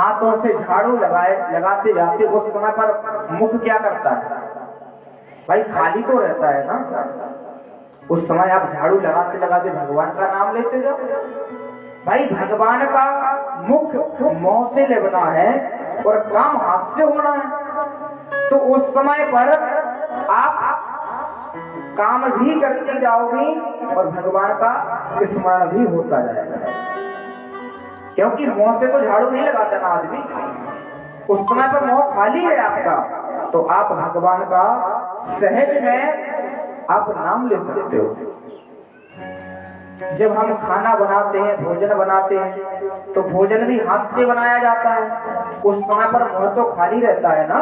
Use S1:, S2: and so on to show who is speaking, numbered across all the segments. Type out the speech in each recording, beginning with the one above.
S1: हाथों से झाड़ू लगाते जाते उस समय पर मुख क्या करता है भाई? खाली तो रहता है ना। उस समय आप झाड़ू लगाते लगाते भगवान का नाम लेते जाओ। भाई भगवान का मुख मुंह से लेना है और काम हाथ से होना है। तो उस समय पर आप काम भी करते जाओगी और भगवान का स्मरण भी होता जाएगा। क्योंकि मुंह से तो झाड़ू नहीं लगाता ना आदमी, उस समय पर मुंह खाली है आपका, तो आप भगवान का सहज में आप नाम ले सकते हो। जब हम खाना बनाते हैं, भोजन बनाते हैं, तो भोजन भी हाथ से बनाया जाता है। उस समय पर मुंह तो खाली रहता है ना,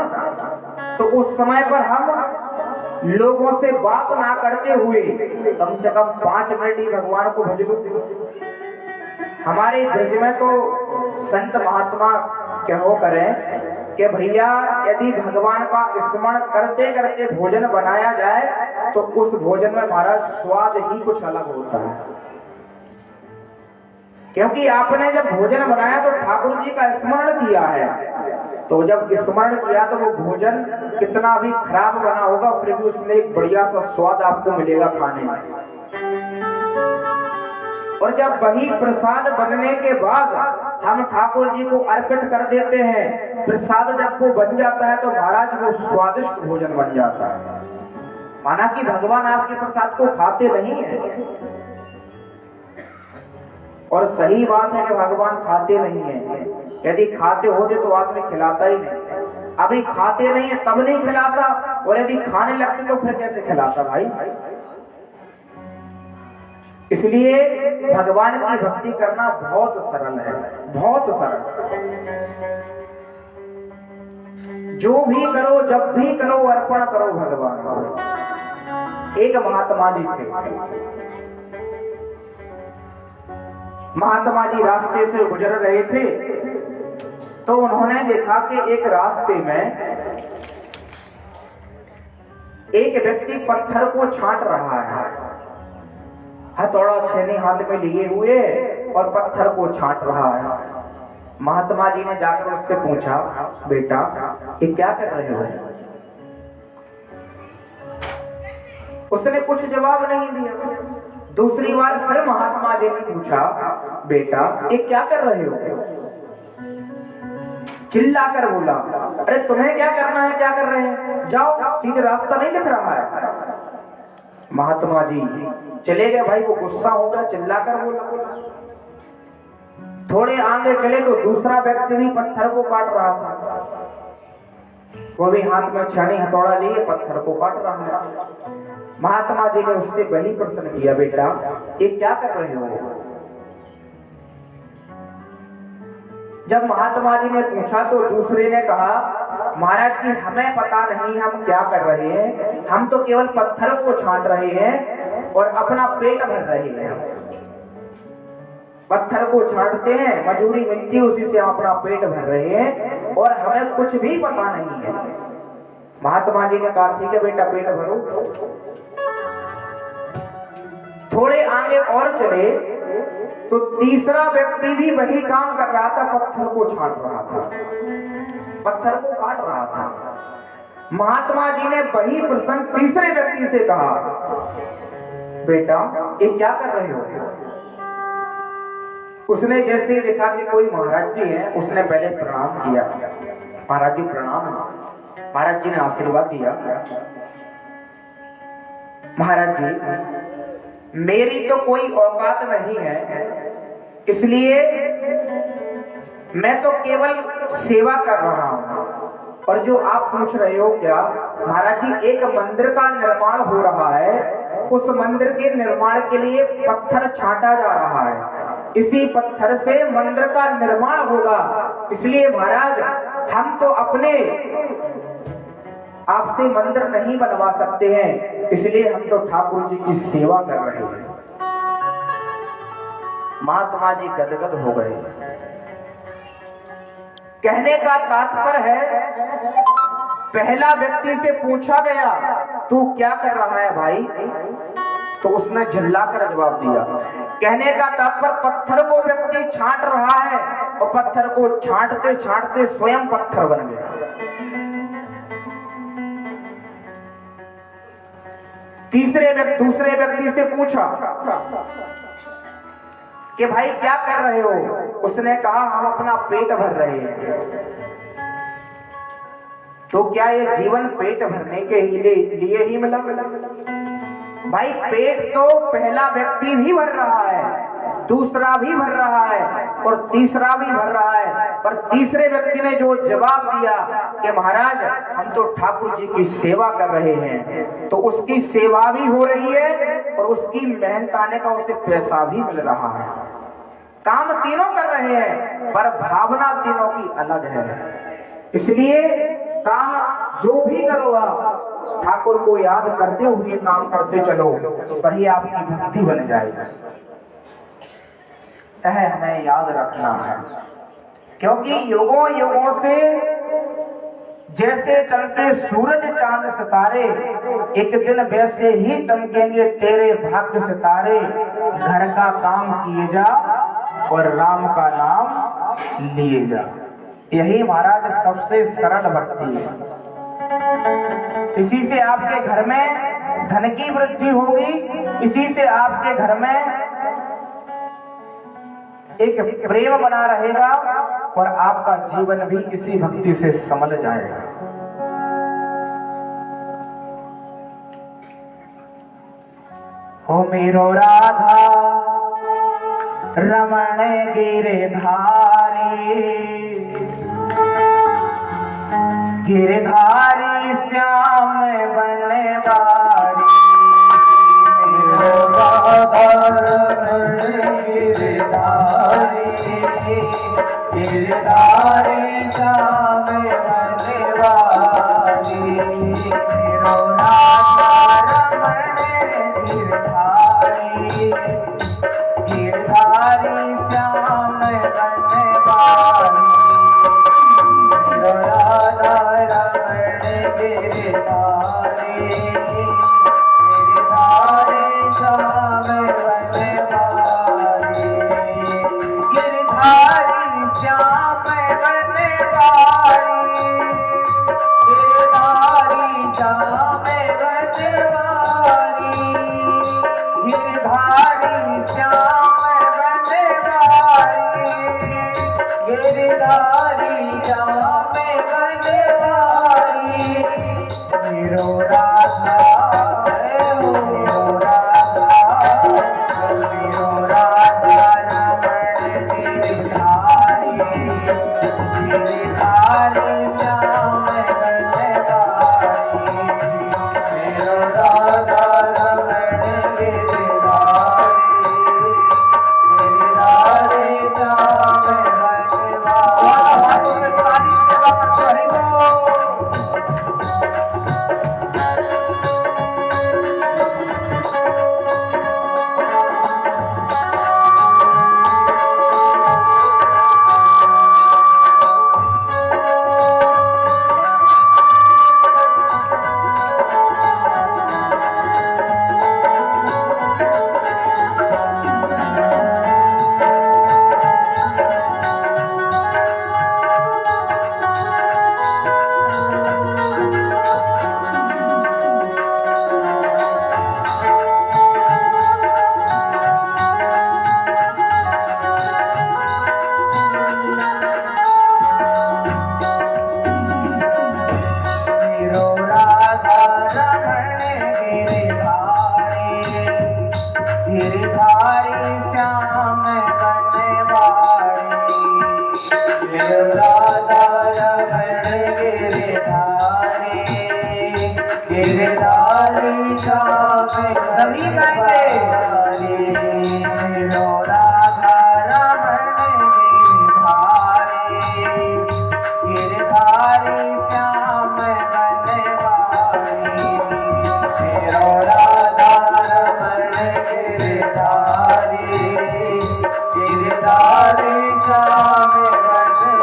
S1: तो उस समय पर हम लोगों से बात ना करते हुए कम से कम 5 मिनट ही भगवान को भज लो। हमारे ब्रज में तो संत महात्मा कहो करें कि भैया यदि भगवान का स्मरण करते करते भोजन बनाया जाए तो उस भोजन में हमारा स्वाद ही कुछ अलग होता है। क्योंकि आपने जब भोजन बनाया तो ठाकुर जी का स्मरण किया है, तो जब स्मरण किया तो वो भोजन कितना भी खराब बना होगा फिर भी उसमें एक बढ़िया सा स्वाद आपको मिलेगा खाने में। और जब वही प्रसाद बनने के बाद हम ठाकुर जी को अर्पित कर देते हैं, प्रसाद जब वो बन जाता है तो महाराज वो स्वादिष्ट भोजन बन जाता है। माना कि भगवान आपके प्रसाद को खाते नहीं है, और सही बात है कि भगवान खाते नहीं है। यदि खाते होते तो आदमी खिलाता ही नहीं। अभी खाते नहीं है तब नहीं खिलाता, और यदि खाने लगते तो फिर कैसे खिलाता भाई? इसलिए भगवान की भक्ति करना बहुत सरल है, बहुत सरल। जो भी करो, जब भी करो, अर्पण करो भगवान को। एक महात्मा जी थे, महात्मा जी रास्ते से गुजर रहे थे, तो उन्होंने देखा कि एक रास्ते में एक व्यक्ति पत्थर को छांट रहा है, हथौड़ा छेनी हाथ में लिए हुए और पत्थर को छांट रहा है। महात्मा जी ने जाकर उससे पूछा, बेटा ये क्या कर रहे हो? उसने कुछ जवाब नहीं दिया। दूसरी बार फिर महात्मा जी ने पूछा, बेटा ये क्या कर रहे हो? चिल्लाकर बोला, अरे तुम्हें क्या करना है, क्या कर रहे हैं? जाओ, सीधे रास्ता नहीं दिख रहा है। महात्मा जी चले गए। भाई वो गुस्सा होगा, चिल्लाकर बोला। थोड़े आगे चले तो दूसरा व्यक्ति भी पत्थर को काट रहा था, वो भी हाथ में छेनी हथौड़ा लिए पत्थर को काट रहा है। महात्मा जी ने उससे वही प्रश्न किया, बेटा ये क्या कर रहे हो? जब महात्मा जी ने पूछा तो दूसरे ने कहा, महाराज जी हमें पता नहीं हम क्या कर रहे हैं, हम तो केवल पत्थर को छांट रहे हैं और अपना पेट भर रहे हैं। पत्थर को छांटते हैं, मजूरी मिलती, उसी से हम अपना पेट भर रहे हैं और हमें कुछ भी पता नहीं है। महात्मा जी ने कहा, ठीक है बेटा पेट भरो। थोड़े आगे और चले तो तीसरा व्यक्ति भी वही काम कर रहा था, पत्थर को छांट रहा था, पत्थर को काट रहा था। महात्मा जी ने वही प्रश्न तीसरे व्यक्ति से कहा, बेटा ये क्या कर रहे हो? उसने जैसे ही देखा कि कोई महाराज जी हैं, उसने पहले प्रणाम किया, महाराज जी प्रणाम। महाराज जी ने आशीर्वाद दिया, महाराज जी मेरी तो कोई औकात नहीं है, इसलिए मैं तो केवल सेवा कर रहा हूं। और जो आप पूछ रहे हो क्या, महाराज जी एक मंदिर का निर्माण हो रहा है, उस मंदिर के निर्माण के लिए पत्थर छांटा जा रहा है, इसी पत्थर से मंदिर का निर्माण होगा। इसलिए महाराज हम तो अपने आपसे मंदिर नहीं बनवा सकते हैं, इसलिए हम तो ठाकुर जी की सेवा कर रहे हैं। महात्मा जी गदगद हो गए। कहने का तात्पर्य है, पहला व्यक्ति से पूछा गया तू क्या कर रहा है भाई, तो उसने झल्लाकर जवाब दिया। कहने का तात्पर्य पत्थर को व्यक्ति छांट रहा है और पत्थर को छांटते छांटते स्वयं पत्थर बन गया। दूसरे व्यक्ति से पूछा कि भाई क्या कर रहे हो? उसने कहा हम अपना पेट भर रहे हैं। तो क्या ये जीवन पेट भरने के लिए ही मिला? भाई पेट तो पहला व्यक्ति भी भर रहा है, दूसरा भी भर रहा है और तीसरा भी भर रहा है, पर तीसरे व्यक्ति ने जो जवाब दिया कि महाराज हम तो ठाकुर जी की सेवा कर रहे हैं, तो उसकी सेवा भी हो रही है और उसकी मेहनत आने का उसे पैसा भी मिल रहा है। काम तीनों कर रहे हैं पर भावना तीनों की अलग है। इसलिए काम जो भी करो आप ठाकुर को याद करते हुए काम करते चलो, वही आपकी भक्ति बन जाएगी। यह हमें याद रखना है, क्योंकि युगों युगों से जैसे चमके सूरज चांद सितारे, एक दिन वैसे ही चमकेंगे तेरे भाग्य सितारे। घर का काम किए जा और राम का नाम लिए जा, यही महाराज सबसे सरल भक्ति है। इसी से आपके घर में धन की वृद्धि होगी, इसी से आपके घर में एक प्रेम बना रहेगा और आपका जीवन भी इसी भक्ति से संभल जाएगा। हो मेरो राधा रमण गिरधारी, गिरधारी श्याम बनवारी। मेरो राधा रमण गिरधारी, गिरधारी श्याम बनवारी। मेरो राधा रमण गिरधारी, गिरधारी श्याम बनवारी। मेरो राधा रमण गिरधारी, गिरधारी श्याम बनवारी। गिरधारी श्याम बनवारी, गिरधारी श्याम बनवारी। गिरधारी श्याम बनवारी, गिरधारी श्याम बनवारी। मेरो राधा मेरो राधा, मेरो राधा रमण गिरधारी, गिरधारी श्याम बनवारी। मेरो राधा रमण गिरधारी, गिरधारी श्याम सभी गाएंगे। मेरो राधा रमण गिरधारी, गिरधारी श्याम बनवारी। मेरो राधा रमण गिरधारी, गिरधारी श्याम बनवारी।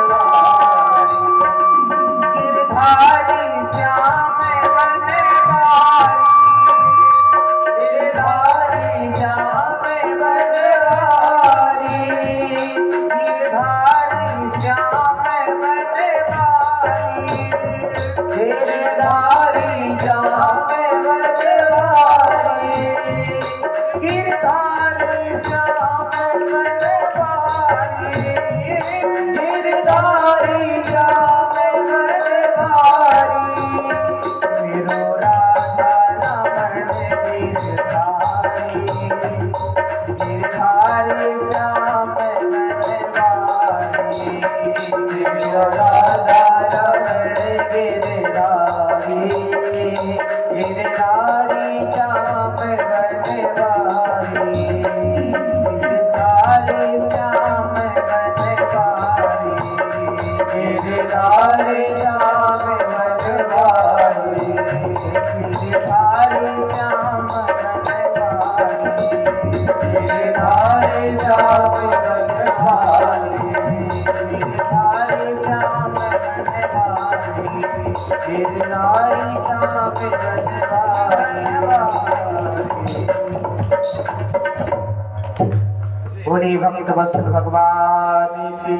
S1: गिरधारी श्याम बनवारी, गिरधारी गिरधारी श्याम गढ़वारी, मेरो राधा रमण गिरधारी, गिरधारी श्याम गढ़वारी, मेरो राधा रमण गिरधारी, गिरधारी श्याम गढ़वारी, गिरधारी श्याम गढ़वारी, गिरधारी श्याम गढ़वारी, गिरधारी श्याम गढ़वारी, गिरधारी श्याम गढ़वारी, गिरधारी श्याम गढ़वारी, गिरधारी श्याम गढ़वारी। बोले भक्त वत्सल भगवान की।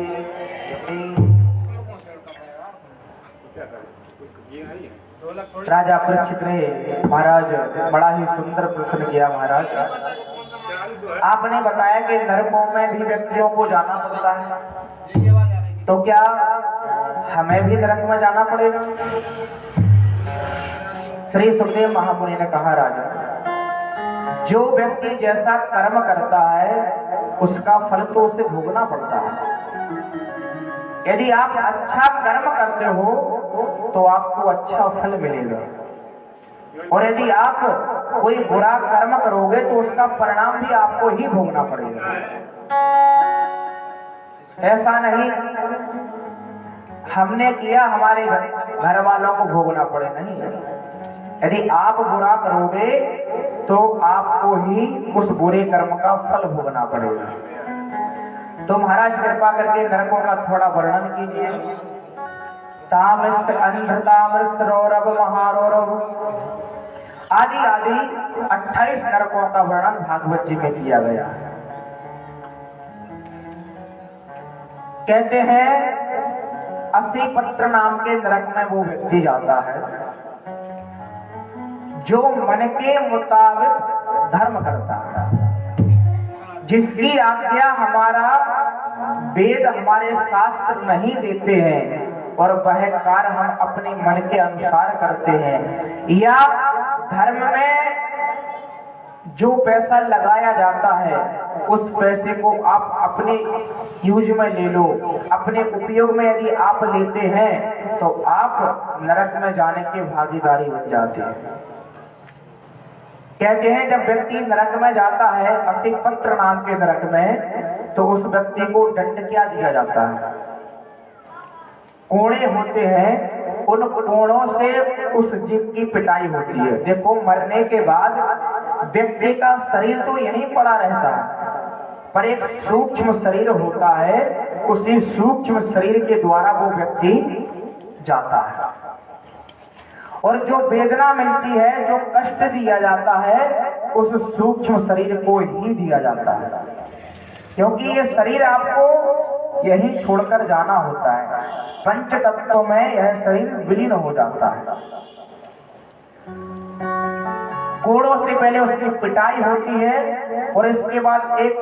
S1: राजा परीक्षित ने महाराज बड़ा ही सुंदर प्रश्न किया। महाराज आपने बताया कि नरकों में भी व्यक्तियों को जाना पड़ता है, तो क्या हमें भी नरक में जाना पड़ेगा? श्री सुखदेव महामुनि ने कहा, राजा जो व्यक्ति जैसा कर्म करता है उसका फल तो उसे भोगना पड़ता है। यदि आप अच्छा कर्म करते हो तो आपको अच्छा फल मिलेगा, और यदि आप कोई बुरा कर्म करोगे तो उसका परिणाम भी आपको ही भोगना पड़ेगा। ऐसा नहीं हमने किया हमारे घर वालों को भोगना पड़े, नहीं। यदि आप बुरा करोगे तो आपको ही उस बुरे कर्म का फल भोगना पड़ेगा। तो महाराज कृपा करके नरकों का थोड़ा वर्णन कीजिए। तामस अंध तामस रौरव महारौरव आदि आदि 28 नरकों का वर्णन भागवत जी में किया गया। कहते हैं 80 पत्र नाम के नरक में वो व्यक्ति जाता है जो मन के मुताबिक धर्म करता है, जिसकी आज्ञा हमारा वेद हमारे शास्त्र नहीं देते हैं और वह कार्य हम अपने मन के अनुसार करते हैं, या धर्म में जो पैसा लगाया जाता है उस पैसे को आप अपने यूज में ले लो, अपने उपयोग में यदि आप लेते हैं तो आप नरक में जाने की भागीदारी बन जाते हैं। कहते हैं जब व्यक्ति नरक में जाता है 80 पत्र नाम के नरक में, तो उस व्यक्ति को दंड क्या दिया जाता है? कोड़े होते हैं, उन कोड़ों से उस जीव की पिटाई होती है। देखो मरने के बाद व्यक्ति का शरीर तो यहीं पड़ा रहता है, पर एक सूक्ष्म शरीर होता है, उसी सूक्ष्म शरीर के द्वारा वो व्यक्ति जाता है, और जो वेदना मिलती है, जो कष्ट दिया जाता है, उस सूक्ष्म शरीर को ही दिया जाता है, क्योंकि ये शरीर आपको यही छोड़कर जाना होता है। पंच तत्वों में यह शरीर विलीन हो जाता है। कोड़ों से पहले उसकी पिटाई होती है और इसके बाद एक